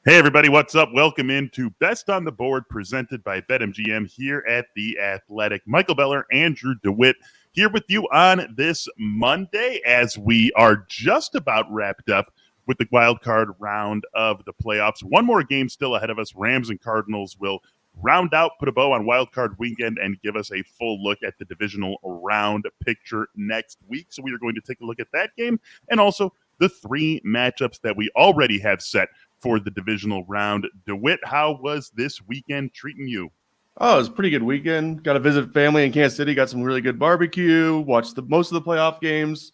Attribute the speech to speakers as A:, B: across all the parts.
A: Hey, everybody, what's up? Welcome into Best on the Board presented by BetMGM here at The Athletic. Michael Beller, Andrew DeWitt here with you on this Monday as we are just about wrapped up with the wild card round of the playoffs. One more game still ahead of us. Rams and Cardinals will round out, put a bow on wild card weekend, and give us a full look at the divisional round picture next week. So we are going to take a look at that game and also the three matchups that we already have set for the divisional round. DeWitt, how was this weekend treating you?
B: Oh, it was a pretty good weekend. Got to visit family in Kansas City. Got some really good barbecue. Watched most of the playoff games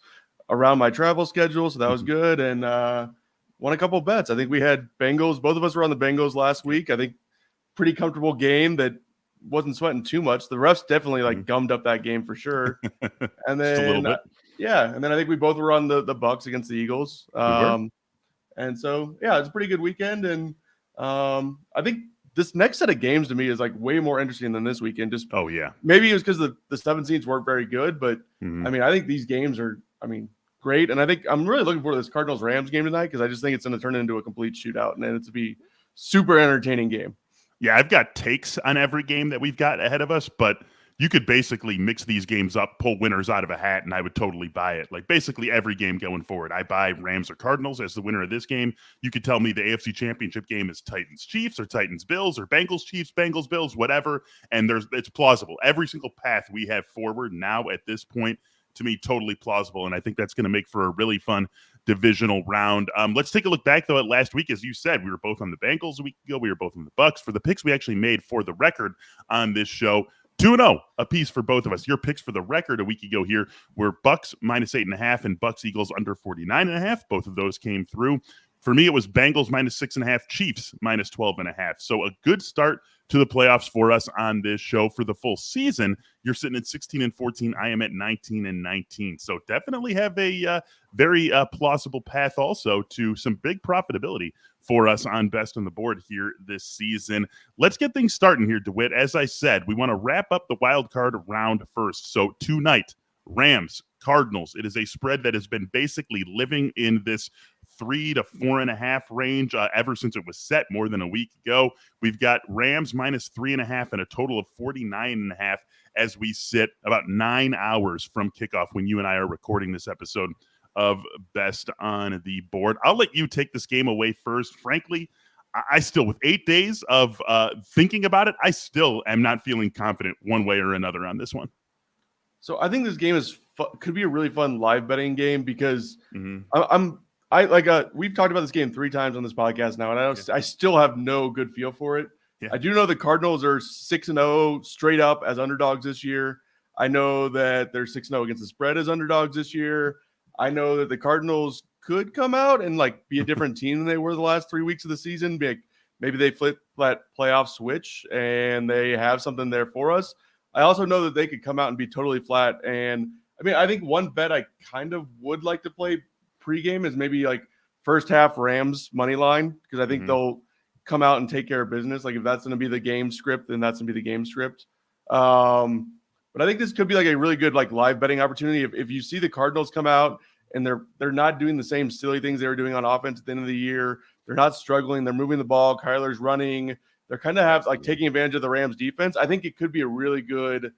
B: around my travel schedule, so that was good. And won a couple bets. I think we had Bengals. Both of us were on the Bengals last week. I think pretty comfortable game that wasn't sweating too much. The refs definitely gummed up that game for sure. And then
A: Just a little bit.
B: and then I think we both were on the Bucs against the Eagles. And so it's a pretty good weekend. And I think this next set of games to me is way more interesting than this weekend. Just maybe it was because the 7 seeds weren't very good, but I mean I think these games are great, and I think I'm really looking forward to this Cardinals Rams game tonight because I just think it's going to turn into a complete shootout and it's to be super entertaining game.
A: Yeah, I've got takes on every game that we've got ahead of us, but you could basically mix these games up, pull winners out of a hat, and I would totally buy it. Like basically every game going forward, I buy Rams or Cardinals as the winner of this game. You could tell me the AFC Championship game is Titans Chiefs or Titans Bills or Bengals Chiefs, Bengals Bills, whatever, and it's plausible. Every single path we have forward now at this point, to me, totally plausible, and I think that's going to make for a really fun divisional round. Let's take a look back, though, at last week. As you said, we were both on the Bengals a week ago. We were both on the Bucs. For the picks we actually made for the record on this show, 2-0 apiece for both of us. Your picks for the record a week ago here were Bucs -8.5 and Bucs Eagles under 49.5. Both of those came through. For me, it was Bengals -6.5, Chiefs -12.5. So a good start to the playoffs for us on this show. For the full season, you're sitting at 16-14. I am at 19-19. So definitely have a very plausible path also to some big profitability for us on Best on the Board here this season. Let's get things starting here, DeWitt. As I said, we want to wrap up the wild card round first. So tonight, Rams, Cardinals. It is a spread that has been basically living in this 3 to 4.5 range ever since it was set more than a week ago. We've got Rams -3.5 and a total of 49.5 as we sit about 9 hours from kickoff when you and I are recording this episode of Best on the Board. I'll let you take this game away first. Frankly, I still, with 8 days of thinking about it, I still am not feeling confident one way or another on this one.
B: So I think this game could be a really fun live betting game because we've talked about this game 3 times on this podcast now, and I still have no good feel for it. Yeah. I do know the Cardinals are 6-0 straight up as underdogs this year. I know that they're 6-0 against the spread as underdogs this year. I know that the Cardinals could come out and be a different team than they were the last 3 weeks of the season. Maybe they flip that playoff switch and they have something there for us. I also know that they could come out and be totally flat. And I think one bet I kind of would like to play pregame is maybe first half Rams money line, because I think they'll come out and take care of business. If that's going to be the game script, then that's going to be the game script. But I think this could be a really good live betting opportunity. If you see the Cardinals come out and they're not doing the same silly things they were doing on offense at the end of the year, they're not struggling, they're moving the ball, Kyler's running, they're kind of taking advantage of the Rams defense. I think it could be a really good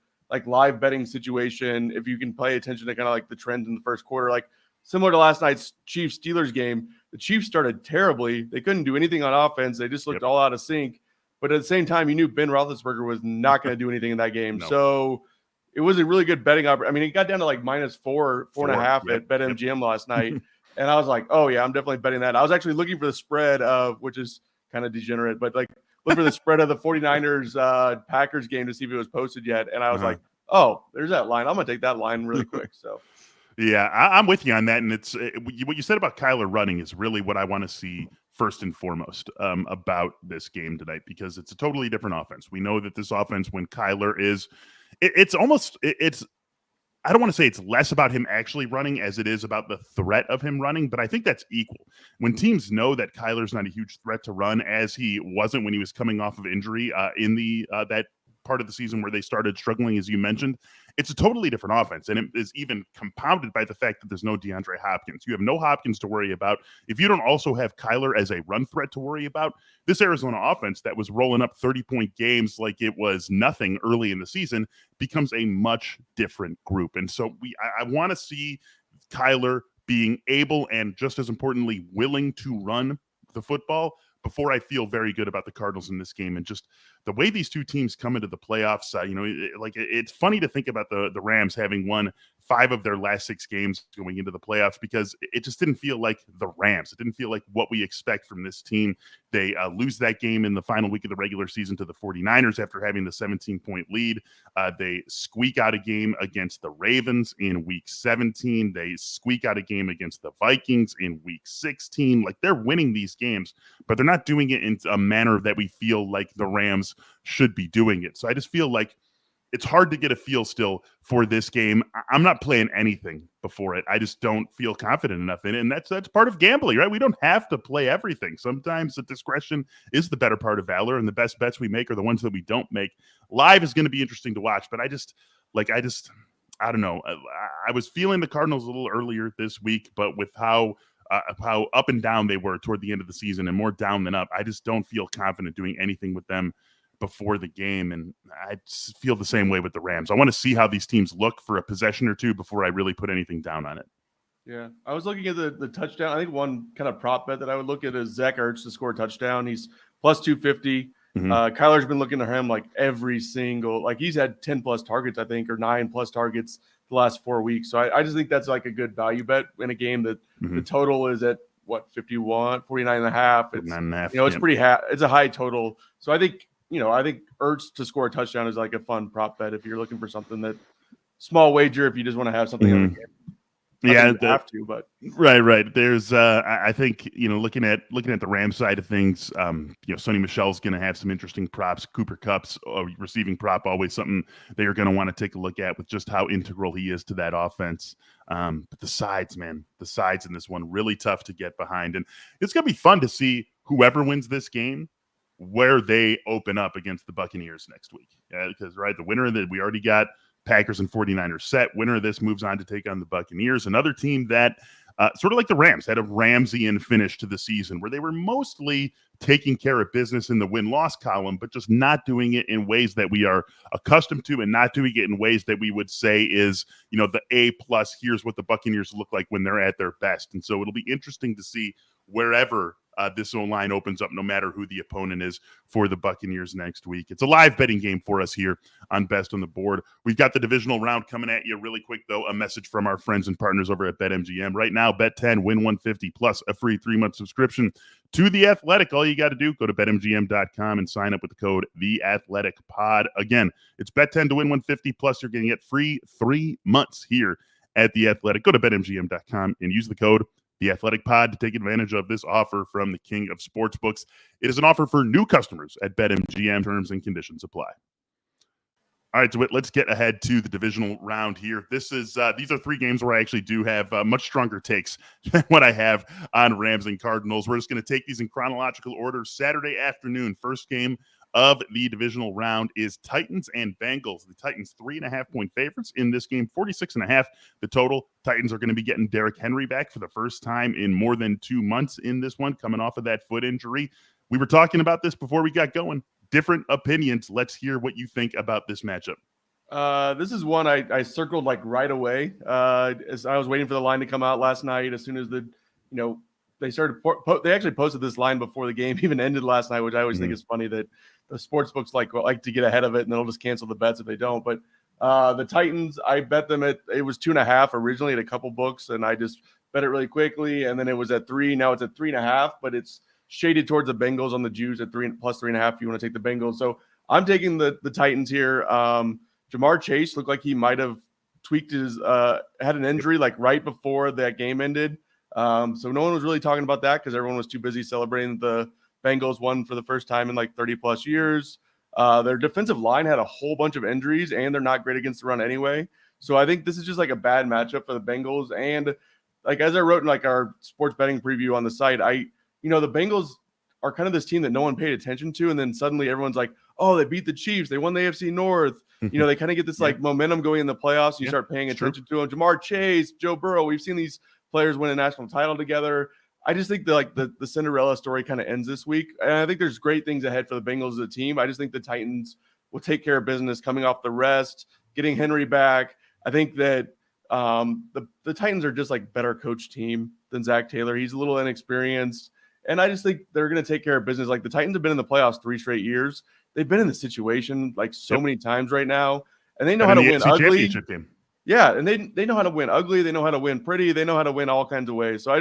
B: live betting situation if you can pay attention to kind of the trends in the first quarter. Similar to last night's Chiefs-Steelers game, the Chiefs started terribly. They couldn't do anything on offense. They just looked all out of sync. But at the same time, you knew Ben Roethlisberger was not going to do anything in that game. No. So it was a really good betting opportunity. It got down to -4.5 at BetMGM last night. And I was like, oh, yeah, I'm definitely betting that. I was actually looking for the spread of, which is kind of degenerate, but look for the spread of the 49ers-Packers game to see if it was posted yet. And I was like, oh, there's that line. I'm going to take that line really quick. So.
A: Yeah, I'm with you on that. And what you said about Kyler running is really what I want to see first and foremost about this game tonight, because it's a totally different offense. We know that this offense, when Kyler is, it's I don't want to say it's less about him actually running as it is about the threat of him running, but I think that's equal. When teams know that Kyler's not a huge threat to run, as he wasn't when he was coming off of injury in that part of the season where they started struggling, as you mentioned, it's a totally different offense. And it is even compounded by the fact that there's no DeAndre Hopkins. You have no Hopkins to worry about. If you don't also have Kyler as a run threat to worry about, this Arizona offense that was rolling up 30-point games like it was nothing early in the season becomes a much different group. And so I want to see Kyler being able and, just as importantly, willing to run the football before I feel very good about the Cardinals in this game. And just the way these two teams come into the playoffs, it's funny to think about the Rams having won 5 of their last 6 games going into the playoffs, because it just didn't feel like the Rams. It didn't feel like what we expect from this team. They lose that game in the final week of the regular season to the 49ers after having the 17-point lead. They squeak out a game against the Ravens in week 17. They squeak out a game against the Vikings in week 16. Like, they're winning these games, but they're not doing it in a manner that we feel like the Rams should be doing it. So I just feel like it's hard to get a feel still for this game. I'm not playing anything before it. I just don't feel confident enough in it. And that's part of gambling, right? We don't have to play everything. Sometimes the discretion is the better part of valor, and the best bets we make are the ones that we don't make. Live is going to be interesting to watch, but I don't know. I was feeling the Cardinals a little earlier this week, but with how up and down they were toward the end of the season, and more down than up, I just don't feel confident doing anything with them before the game. And I just feel the same way with the Rams. I want to see how these teams look for a possession or two before I really put anything down on it.
B: Yeah, I was looking at the touchdown. I think one kind of prop bet that I would look at is Zach Ertz to score a touchdown. He's plus 250.
A: Mm-hmm.
B: Kyler's been looking to him like every single, like he's had 10 plus targets, I think, or 9 plus targets the last 4 weeks. So I just think that's like a good value bet in a game that the total is at what, 49 and a half. It's, it's pretty it's a high total. So I think Ertz to score a touchdown is like a fun prop bet if you're looking for something that small wager, if you just want to have something in the game. Have to, but
A: right. There's I think looking at the Rams side of things, Sonny Michel's going to have some interesting props. Cooper Kupp's receiving prop, always something they are going to want to take a look at with just how integral he is to that offense. But the sides in this one, really tough to get behind, and it's going to be fun to see whoever wins this game where they open up against the Buccaneers next week. Because the winner of we already got Packers and 49ers set. Winner of this moves on to take on the Buccaneers, another team that sort of like the Rams had a Ramsian finish to the season where they were mostly taking care of business in the win-loss column, but just not doing it in ways that we are accustomed to, and not doing it in ways that we would say is, the A+, here's what the Buccaneers look like when they're at their best. And so it'll be interesting to see wherever this O-line opens up, no matter who the opponent is for the Buccaneers next week. It's a live betting game for us here on Best on the Board. We've got the divisional round coming at you really quick, though. A message from our friends and partners over at BetMGM. Right now, bet 10, win 150, plus a free 3-month subscription to The Athletic. All you got to do, go to BetMGM.com and sign up with the code TheAthleticPod. Again, it's bet 10 to win 150, plus you're going to get free 3 months here at The Athletic. Go to BetMGM.com and use the code The Athletic Pod to take advantage of this offer from the king of sportsbooks. It is an offer for new customers at BetMGM. Terms and conditions apply. All right, DeWitt, let's get ahead to the divisional round here. These are 3 games where I actually do have much stronger takes than what I have on Rams and Cardinals. We're just going to take these in chronological order. Saturday afternoon, first game of the divisional round is Titans and Bengals. The Titans 3.5-point favorites in this game, 46.5 the total. Titans are going to be getting Derrick Henry back for the first time in more than 2 months in this one, coming off of that foot injury. We were talking about this before we got going. Different opinions. Let's hear what you think about this matchup.
B: This is one I circled like right away as I was waiting for the line to come out last night. As soon as they started, they actually posted this line before the game even ended last night, which I always think is funny that the sports books like to get ahead of it and they'll just cancel the bets if they don't. But the Titans, I bet them it was 2.5 originally at a couple books, and I just bet it really quickly, and then it was at 3. Now it's at 3.5, but it's shaded towards the Bengals on the juice at 3 plus 3.5 if you want to take the Bengals. So I'm taking the Titans here. Jamar Chase looked like he might have tweaked his had an injury like right before that game ended. So no one was really talking about that because everyone was too busy celebrating the Bengals won for the first time in like 30 plus years. Their defensive line had a whole bunch of injuries, and they're not great against the run anyway. So I think this is just like a bad matchup for the Bengals. And like as I wrote in like our sports betting preview on the site, the Bengals, are kind of this team that no one paid attention to. And then suddenly everyone's like, oh, they beat the Chiefs. They won the AFC North. They kind of get this like momentum going in the playoffs. And you start paying attention to them. Jamar Chase, Joe Burrow. We've seen these players win a national title together. I just think the Cinderella story kind of ends this week. And I think there's great things ahead for the Bengals as a team. I just think the Titans will take care of business coming off the rest, getting Henry back. I think that the Titans are just like better coach team than Zach Taylor. He's a little inexperienced. And I just think they're going to take care of business. Like the Titans have been in the playoffs 3 straight years. They've been in the situation like so many times right now. And they know how to win ugly. Yeah, and they know how to win ugly. They know how to win pretty. They know how to win all kinds of ways. So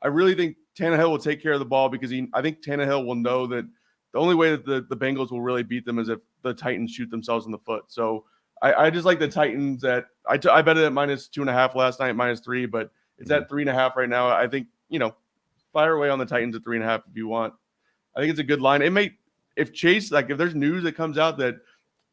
B: I really think Tannehill will take care of the ball because I think Tannehill will know that the only way that the Bengals will really beat them is if the Titans shoot themselves in the foot. So I just like the Titans at I bet it at -2.5 last night, -3, but it's at 3.5 right now. I think, fire away on the Titans at 3.5 if you want. I think it's a good line. It may, if Chase, like if there's news that comes out that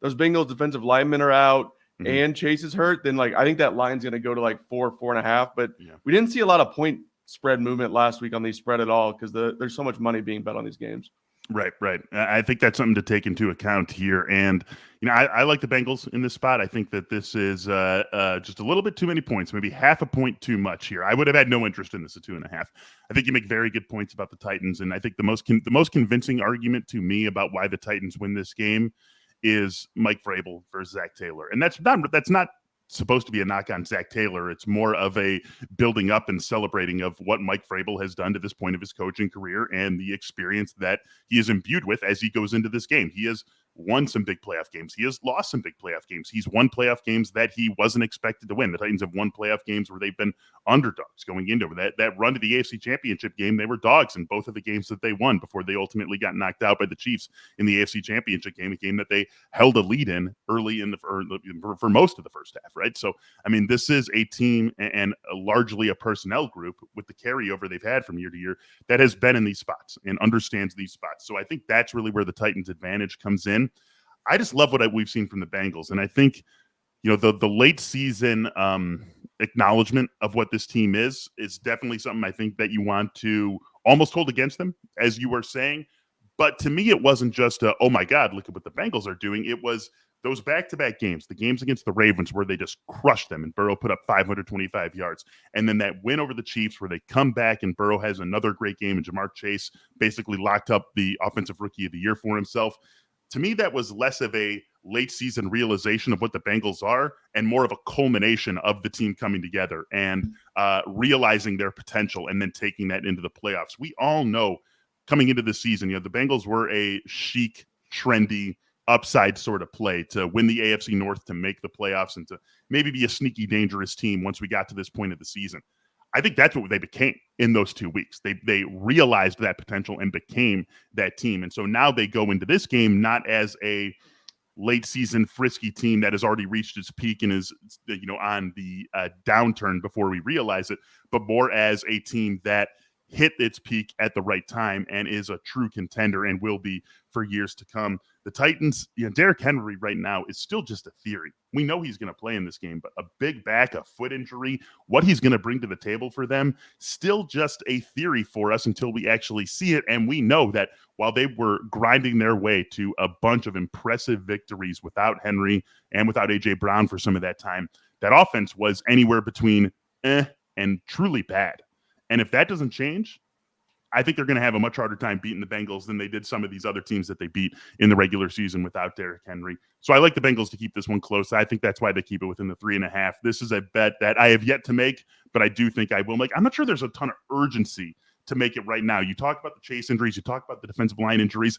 B: those Bengals defensive linemen are out and Chase is hurt, then like I think that line's going to go to like 4.5. But we didn't see a lot of point spread movement last week on these spread at all because there's so much money being bet on these games.
A: Right. I think that's something to take into account here. And, I like the Bengals in this spot. I think that this is just a little bit too many points, maybe half a point too much here. I would have had no interest in this at 2.5. I think you make very good points about the Titans. And I think the most convincing argument to me about why the Titans win this game is Mike Vrabel versus Zach Taylor. And that's not supposed to be a knock on Zach Taylor. It's more of a building up and celebrating of what Mike Vrabel has done to this point of his coaching career and the experience that he is imbued with as he goes into this game. He has won some big playoff games. He has lost some big playoff games. He's won playoff games that he wasn't expected to win. The Titans have won playoff games where they've been underdogs going into that run to the AFC Championship game. They were dogs in both of the games that they won before they ultimately got knocked out by the Chiefs in the AFC Championship game, a game that they held a lead in early in for most of the first half, right? So, I mean, this is a team and largely a personnel group with the carryover they've had from year to year that has been in these spots and understands these spots. So I think that's really where the Titans' advantage comes in. I just love what we've seen from the Bengals. And I think, the late season acknowledgement of what this team is definitely something I think that you want to almost hold against them, as you were saying. But to me, it wasn't just oh my God, look at what the Bengals are doing. It was those back-to-back games, the games against the Ravens where they just crushed them and Burrow put up 525 yards. And then that win over the Chiefs where they come back and Burrow has another great game and Jamar Chase basically locked up the offensive rookie of the year for himself. To me, that was less of a late season realization of what the Bengals are and more of a culmination of the team coming together and realizing their potential and then taking that into the playoffs. We all know coming into the season, the Bengals were a chic, trendy, upside sort of play to win the AFC North, to make the playoffs, and to maybe be a sneaky, dangerous team once we got to this point of the season. I think that's what they became in those 2 weeks. They realized that potential and became that team. And so now they go into this game not as a late season frisky team that has already reached its peak and is on the downturn before we realize it, but more as a team that hit its peak at the right time and is a true contender and will be for years to come. The Titans, Derrick Henry right now is still just a theory. We know he's going to play in this game, but a big back, a foot injury, what he's going to bring to the table for them, still just a theory for us until we actually see it. And we know that while they were grinding their way to a bunch of impressive victories without Henry and without A.J. Brown for some of that time, that offense was anywhere between and truly bad. And if that doesn't change, I think they're going to have a much harder time beating the Bengals than they did some of these other teams that they beat in the regular season without Derrick Henry. So I like the Bengals to keep this one close. I think that's why they keep it within the 3.5. This is a bet that I have yet to make, but I do think I will make. I'm not sure there's a ton of urgency to make it right now. You talk about the Chase injuries. You talk about the defensive line injuries.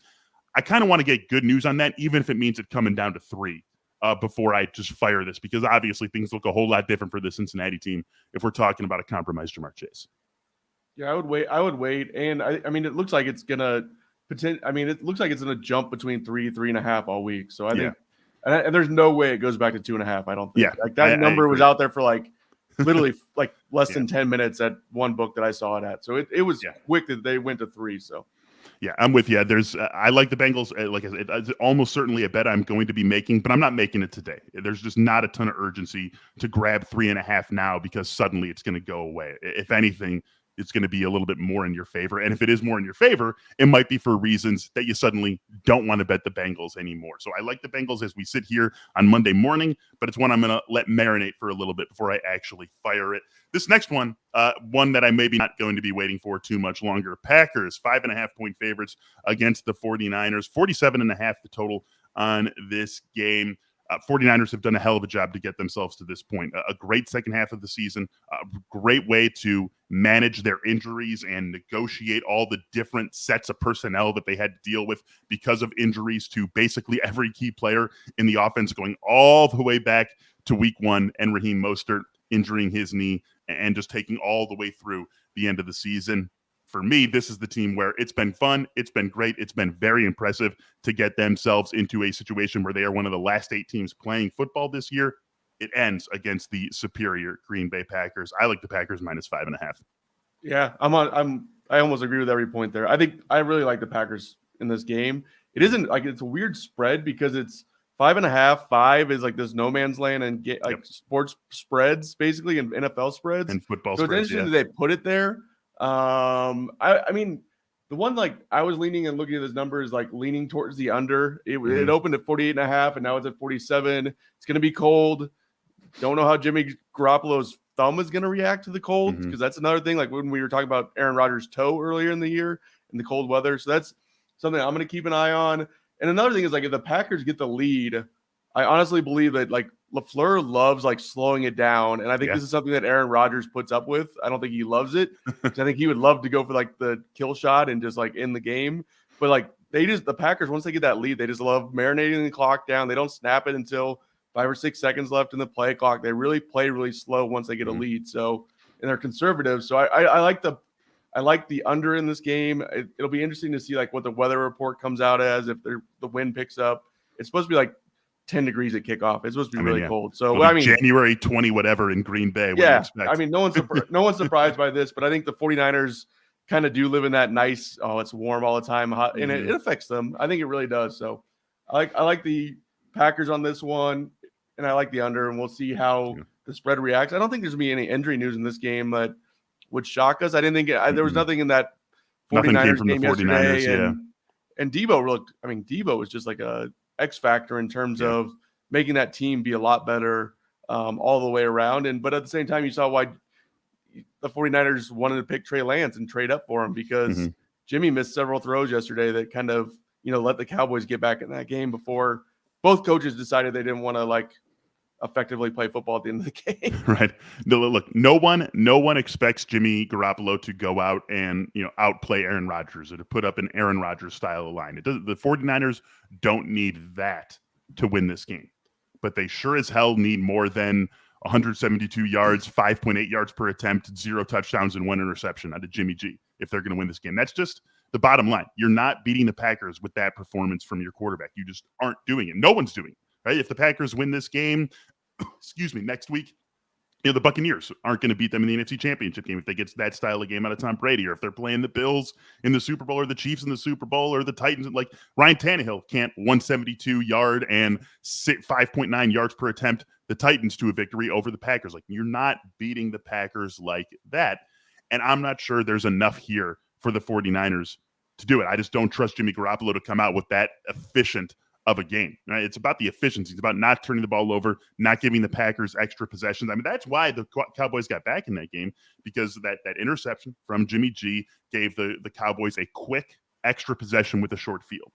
A: I kind of want to get good news on that, even if it means it coming down to 3 before I just fire this, because obviously things look a whole lot different for the Cincinnati team if we're talking about a compromised Jamar Chase.
B: Yeah, I would wait. And I mean, it looks like it's gonna jump between 3.5 all week. So I think, and there's no way it goes back to 2.5. I don't think.
A: Yeah,
B: like that number was out there for like literally like less than 10 minutes at one book that I saw it at. So it was quick that they went to 3. So.
A: Yeah, I'm with you. I like the Bengals. Like I said, it's almost certainly a bet I'm going to be making, but I'm not making it today. There's just not a ton of urgency to grab 3.5 now because suddenly it's going to go away. If anything, it's going to be a little bit more in your favor. And if it is more in your favor, it might be for reasons that you suddenly don't want to bet the Bengals anymore. So I like the Bengals as we sit here on Monday morning, but it's one I'm going to let marinate for a little bit before I actually fire it. This next one, one that I maybe not going to be waiting for too much longer. Packers, 5.5-point favorites against the 49ers, 47.5 the total on this game. 49ers have done a hell of a job to get themselves to this point. A great second half of the season, a great way to manage their injuries and negotiate all the different sets of personnel that they had to deal with because of injuries to basically every key player in the offense, going all the way back to week 1 and Raheem Mostert injuring his knee and just taking all the way through the end of the season. For me, this is the team where it's been fun, it's been great, it's been very impressive to get themselves into a situation where they are one of the last 8 teams playing football this year. It ends against the superior Green Bay Packers. I like the Packers minus 5.5.
B: Yeah, I almost agree with every point there. I think I really like the Packers in this game. It isn't like it's a weird spread because it's 5.5. 5 is like this no man's land and get like sports spreads basically and NFL spreads
A: and football
B: so
A: spreads.
B: It's interesting that they put it there. I mean, the one like I was leaning and looking at this number is like leaning towards the under. It opened at 48.5 and now it's at 47. It's going to be cold. Don't know how Jimmy Garoppolo's thumb is going to react to the cold because that's another thing. Like when we were talking about Aaron Rodgers' toe earlier in the year in the cold weather. So that's something I'm going to keep an eye on. And another thing is like if the Packers get the lead, I honestly believe that like LaFleur loves like slowing it down. And I think this is something that Aaron Rodgers puts up with. I don't think he loves it. I think he would love to go for like the kill shot and just like in the game. But like the Packers, once they get that lead, they just love marinating the clock down. They don't snap it until 5 or 6 seconds left in the play clock. They really play really slow once they get a lead. So, and they're conservative. So I like the under in this game. It'll be interesting to see like what the weather report comes out as if the wind picks up. It's supposed to be like 10 degrees at kickoff. It's supposed to be really cold. So I mean,
A: January 20 whatever in Green Bay.
B: Yeah, I mean, no one's surprised by this, but I think the 49ers kind of do live in that nice. Oh, it's warm all the time, hot, and it affects them. I think it really does. So I like the Packers on this one, and I like the under, and we'll see how the spread reacts. I don't think there's gonna be any injury news in this game that would shock us. I didn't think there was nothing in that 49ers game yesterday, and Debo looked. I mean, Debo was just like a X factor in terms of making that team be a lot better all the way around. But at the same time, you saw why the 49ers wanted to pick Trey Lance and trade up for him because Jimmy missed several throws yesterday that kind of, let the Cowboys get back in that game before both coaches decided they didn't want to like effectively play football at the end of the game.
A: Right. Look, no one expects Jimmy Garoppolo to go out and, outplay Aaron Rodgers or to put up an Aaron Rodgers style of line. The 49ers don't need that to win this game, but they sure as hell need more than 172 yards, 5.8 yards per attempt, 0 touchdowns and 1 interception out of Jimmy G if they're going to win this game. That's just the bottom line. You're not beating the Packers with that performance from your quarterback. You just aren't doing it. No one's doing it. Right? If the Packers win this game, next week, the Buccaneers aren't going to beat them in the NFC Championship game if they get that style of game out of Tom Brady, or if they're playing the Bills in the Super Bowl or the Chiefs in the Super Bowl or the Titans. Like Ryan Tannehill can't 172 yard and 5.9 yards per attempt the Titans to a victory over the Packers. Like you're not beating the Packers like that. And I'm not sure there's enough here for the 49ers to do it. I just don't trust Jimmy Garoppolo to come out with that efficient of a game, right? It's about the efficiency. It's about not turning the ball over, not giving the Packers extra possessions. I mean, that's why the Cowboys got back in that game, because that interception from Jimmy G gave the Cowboys a quick extra possession with a short field.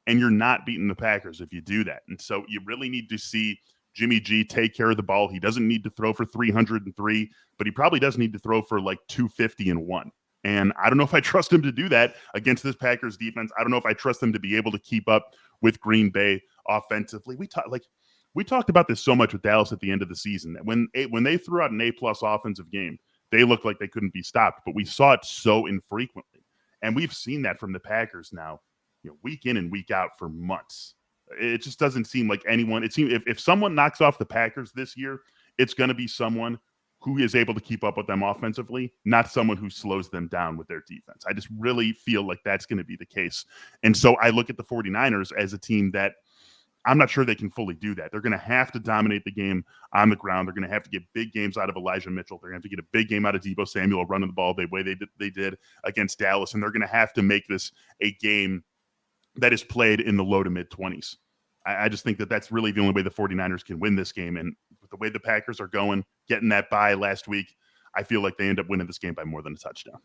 A: And you're not beating the Packers if you do that. And so you really need to see Jimmy G take care of the ball. He doesn't need to throw for 303, but he probably does need to throw for like 250-1. And I don't know if I trust him to do that against this Packers defense. I don't know if I trust him to be able to keep up with Green Bay offensively. We talked about this so much with Dallas at the end of the season that when they threw out an A+ offensive game, they looked like they couldn't be stopped. But we saw it so infrequently, and we've seen that from the Packers now, week in and week out for months. It just doesn't seem like anyone. It seems if someone knocks off the Packers this year, it's going to be someone who is able to keep up with them offensively, not someone who slows them down with their defense. I just really feel like that's going to be the case. And so I look at the 49ers as a team that I'm not sure they can fully do that. They're going to have to dominate the game on the ground. They're going to have to get big games out of Elijah Mitchell. They're going to have to get a big game out of Deebo Samuel running the ball the way they did against Dallas. And they're going to have to make this a game that is played in the low to mid-20s. I just think that that's really the only way the 49ers can win this game. And with the way the Packers are going, getting that bye last week, I feel like they end up winning this game by more than a touchdown.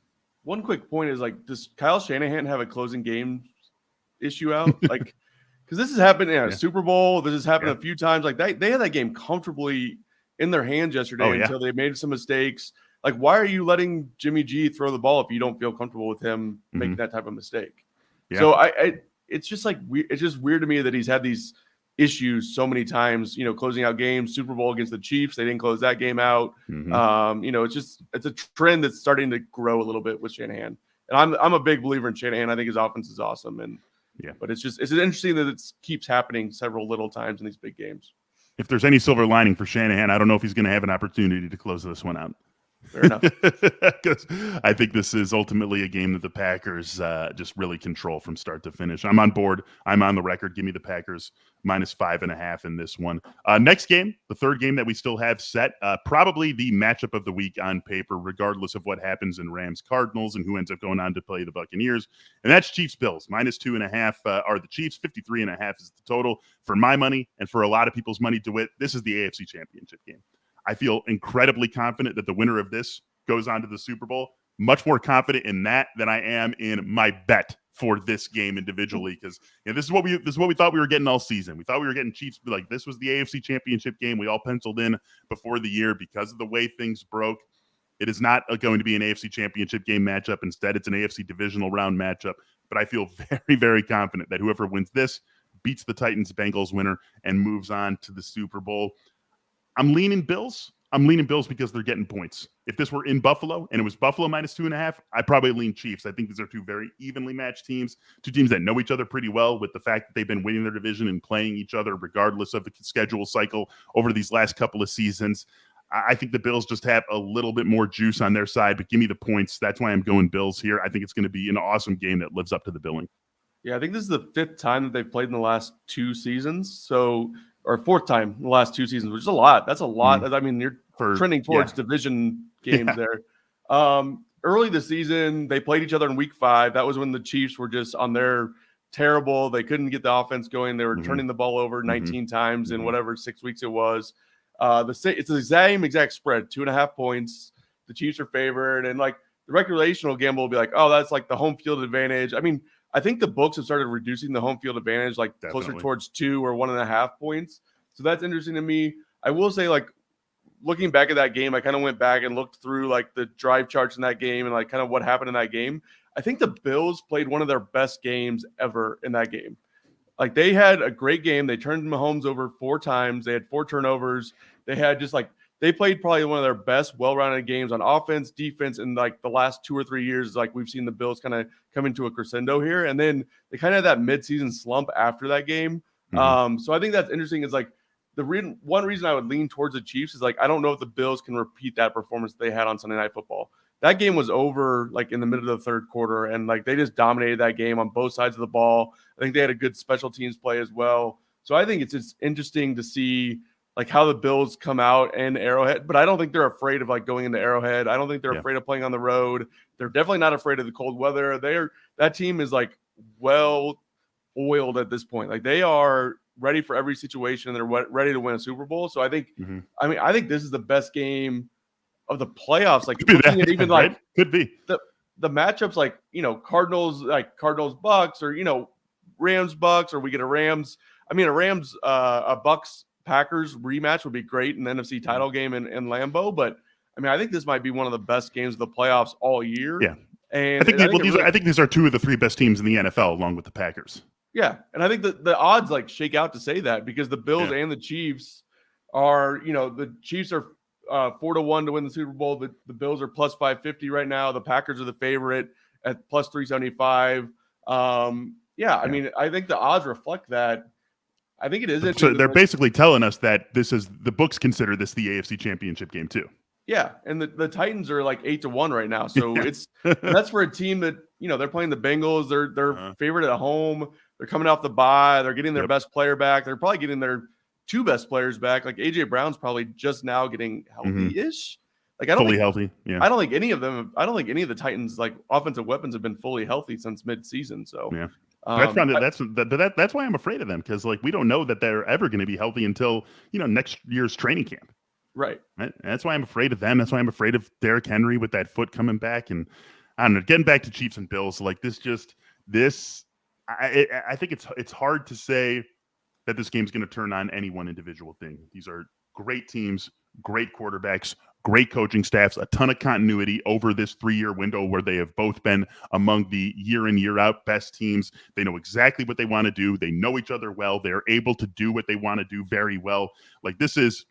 B: One quick point is, like, does Kyle Shanahan have a closing game issue out? Like, because this has happened in a Super Bowl. This has happened a few times. Like, they had that game comfortably in their hands yesterday until they made some mistakes. Like, why are you letting Jimmy G throw the ball if you don't feel comfortable with him making that type of mistake? Yeah. So it's just like it's just weird to me that he's had these issues so many times. Closing out games. Super Bowl against the Chiefs, they didn't close that game out. It's a trend that's starting to grow a little bit with Shanahan. And I'm a big believer in Shanahan. I think his offense is awesome. But it's interesting that it keeps happening several little times in these big games.
A: If there's any silver lining for Shanahan, I don't know if he's going to have an opportunity to close this one out.
B: Fair enough.
A: Because I think this is ultimately a game that the Packers just really control from start to finish. I'm on board. I'm on the record. Give me the Packers -5.5 in this one. Next game, the third game that we still have set, probably the matchup of the week on paper, regardless of what happens in Rams-Cardinals and who ends up going on to play the Buccaneers. And that's Chiefs-Bills. -2.5 are the Chiefs. 53.5 is the total. For my money and for a lot of people's money, DeWitt, this is the AFC Championship game. I feel incredibly confident that the winner of this goes on to the Super Bowl. Much more confident in that than I am in my bet for this game individually, because this is what we thought we were getting all season. We thought we were getting Chiefs, but like this was the AFC Championship game. We all penciled in before the year because of the way things broke. It is not going to be an AFC Championship game matchup. Instead, it's an AFC Divisional Round matchup. But I feel very, very confident that whoever wins this beats the Titans-Bengals winner and moves on to the Super Bowl. I'm leaning Bills. Because they're getting points. If this were in Buffalo and it was Buffalo -2.5, I'd probably lean Chiefs. I think these are two very evenly matched teams, two teams that know each other pretty well with the fact that they've been winning their division and playing each other regardless of the schedule cycle over these last couple of seasons. I think the Bills just have a little bit more juice on their side, but give me the points. That's why I'm going Bills here. I think it's going to be an awesome game that lives up to the billing.
B: Yeah, I think this is the fifth time that they've played in the last two seasons. Or fourth time in the last two seasons, which is a lot. That's a lot. I mean, you're trending towards division games there. Early this season, they played each other in week 5. That was when the Chiefs were just on their terrible. They couldn't get the offense going. They were turning the ball over 19 times in whatever 6 weeks it was. It's the same exact spread, 2.5 points. The Chiefs are favored. And like the recreational gamble will be like, oh, that's like the home field advantage. I mean, I think the books have started reducing the home field advantage closer towards 2 or 1.5 points. So that's interesting to me. I will say, like, looking back at that game, I kind of went back and looked through like the drive charts in that game and like kind of what happened in that game. I think the Bills played one of their best games ever in that game. Like, they had a great game. They turned Mahomes over 4 times. They had 4 turnovers. They had they played probably one of their best well-rounded games on offense, defense, in like the last 2 or 3 years. Like, we've seen the Bills kind of come into a crescendo here. And then they kind of had that midseason slump after that game. So I think that's interesting. Is like one reason I would lean towards the Chiefs is like, I don't know if the Bills can repeat that performance they had on Sunday Night Football. That game was over like in the middle of the third quarter, and like they just dominated that game on both sides of the ball. I think they had a good special teams play as well. So I think it's just interesting to see like how the Bills come out in Arrowhead, but I don't think they're afraid of like going into Arrowhead. I don't think they're afraid of playing on the road. They're definitely not afraid of the cold weather. That team is like well oiled at this point. Like, they are ready for every situation. They're ready to win a Super Bowl. So I think, I think this is the best game of the playoffs. Like, looking at even like
A: could be
B: the matchups, like, Cardinals Bucks, or, Rams Bucks, or we get a Rams a Bucks Packers rematch would be great in the NFC title game in Lambeau. But I mean, I think this might be one of the best games of the playoffs all year.
A: Yeah.
B: And
A: I think these are 2 of the 3 best teams in the NFL, along with the Packers.
B: Yeah. And I think that the odds like shake out to say that, because the Bills and the Chiefs are, the Chiefs are 4-1 to win the Super Bowl. The Bills are plus 550 right now. The Packers are the favorite at plus 375. I mean, I think the odds reflect that. I think it is interesting.
A: So they're basically telling us that the books consider this the AFC Championship game too.
B: Yeah, and the Titans are like 8-1 right now. So that's for a team that, they're playing the Bengals. They're favored at home. They're coming off the bye. They're getting their best player back. They're probably getting their two best players back. Like AJ Brown's probably just now getting healthy-ish. Like
A: fully healthy. Yeah.
B: I don't think any of the Titans like offensive weapons have been fully healthy since midseason. So
A: yeah. That's why I'm afraid of them, because like we don't know that they're ever going to be healthy until next year's training camp.
B: Right.
A: That's why I'm afraid of them. That's why I'm afraid of Derrick Henry with that foot coming back. And I don't know, getting back to Chiefs and Bills, like I think it's hard to say that this game's going to turn on any one individual thing. These are great teams, great quarterbacks, great coaching staffs, a ton of continuity over this 3-year window where they have both been among the year in, year out best teams. They know exactly what they want to do. They know each other well. They're able to do what they want to do very well. Like this is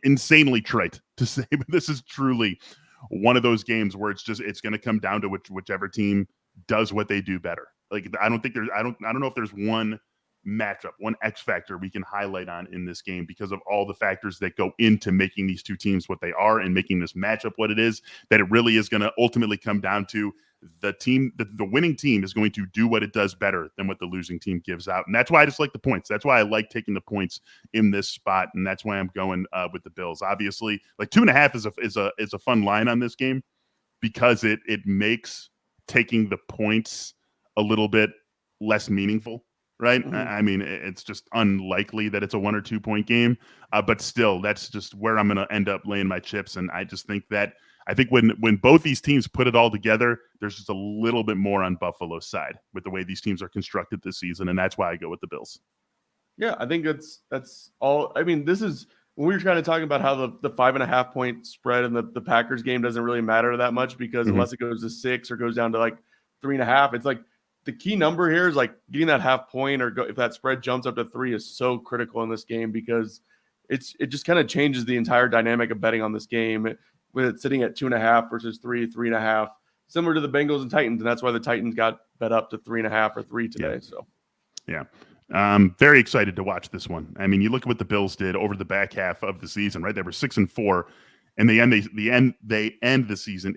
A: insanely trite to say, but this is truly one of those games where it's going to come down to whichever team does what they do better. Like I don't know if there's one matchup, one X factor we can highlight on in this game, because of all the factors that go into making these two teams what they are and making this matchup what it is, that it really is going to ultimately come down to the winning team is going to do what it does better than what the losing team gives out. And that's why I just like the points. That's why I like taking the points in this spot. And that's why I'm going with the Bills. Obviously, like 2.5 is a fun line on this game, because it makes taking the points a little bit less meaningful. Right. Mm-hmm. I mean, it's just unlikely that it's a 1 or 2 point game, but still, that's just where I'm going to end up laying my chips. And I just think when both these teams put it all together, there's just a little bit more on Buffalo's side with the way these teams are constructed this season. And that's why I go with the Bills.
B: Yeah, I think that's all. I mean, this is when we were kind of talking about how the 5.5 point spread in the Packers game doesn't really matter that much, because unless it goes to 6 or goes down to like 3.5, it's like, the key number here is like getting that half point, or if that spread jumps up to 3 is so critical in this game, because it just kind of changes the entire dynamic of betting on this game with it sitting at 2.5 versus 3.5, similar to the Bengals and Titans. And that's why the Titans got bet up to 3.5 or 3 today. So, yeah.
A: Very excited to watch this one. I mean, you look at what the Bills did over the back half of the season, right? They were 6-4, and they end the season,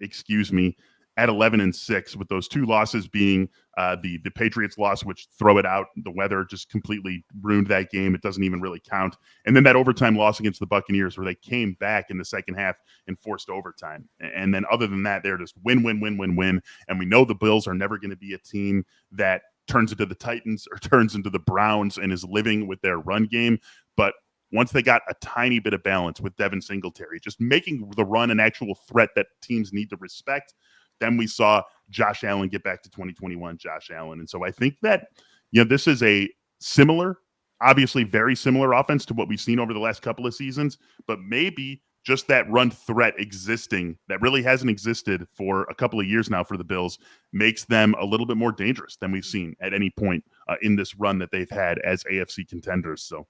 A: at 11-6, with those 2 losses being the Patriots loss, which throw it out. The weather just completely ruined that game. It doesn't even really count. And then that overtime loss against the Buccaneers, where they came back in the second half and forced overtime. And then other than that, they're just win. And we know the Bills are never going to be a team that turns into the Titans or turns into the Browns and is living with their run game. But once they got a tiny bit of balance with Devin Singletary, just making the run an actual threat that teams need to respect, then we saw Josh Allen get back to 2021 Josh Allen. And so I think that, this is a similar, obviously very similar offense to what we've seen over the last couple of seasons, but maybe just that run threat existing that really hasn't existed for a couple of years now for the Bills makes them a little bit more dangerous than we've seen at any point in this run that they've had as AFC contenders. So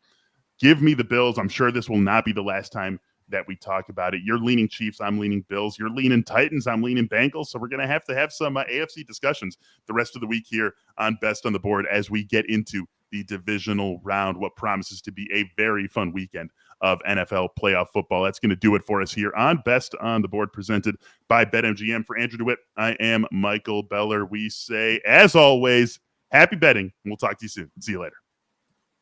A: give me the Bills. I'm sure this will not be the last time that we talk about it. You're leaning Chiefs, I'm leaning Bills. You're leaning Titans, I'm leaning Bengals. So we're going to have some AFC discussions the rest of the week here on Best on the Board as we get into the divisional round, what promises to be a very fun weekend of NFL playoff football. That's going to do it for us here on Best on the Board, presented by BetMGM. For Andrew DeWitt, I am Michael Beller. We say, as always, happy betting, and we'll talk to you soon. See you later.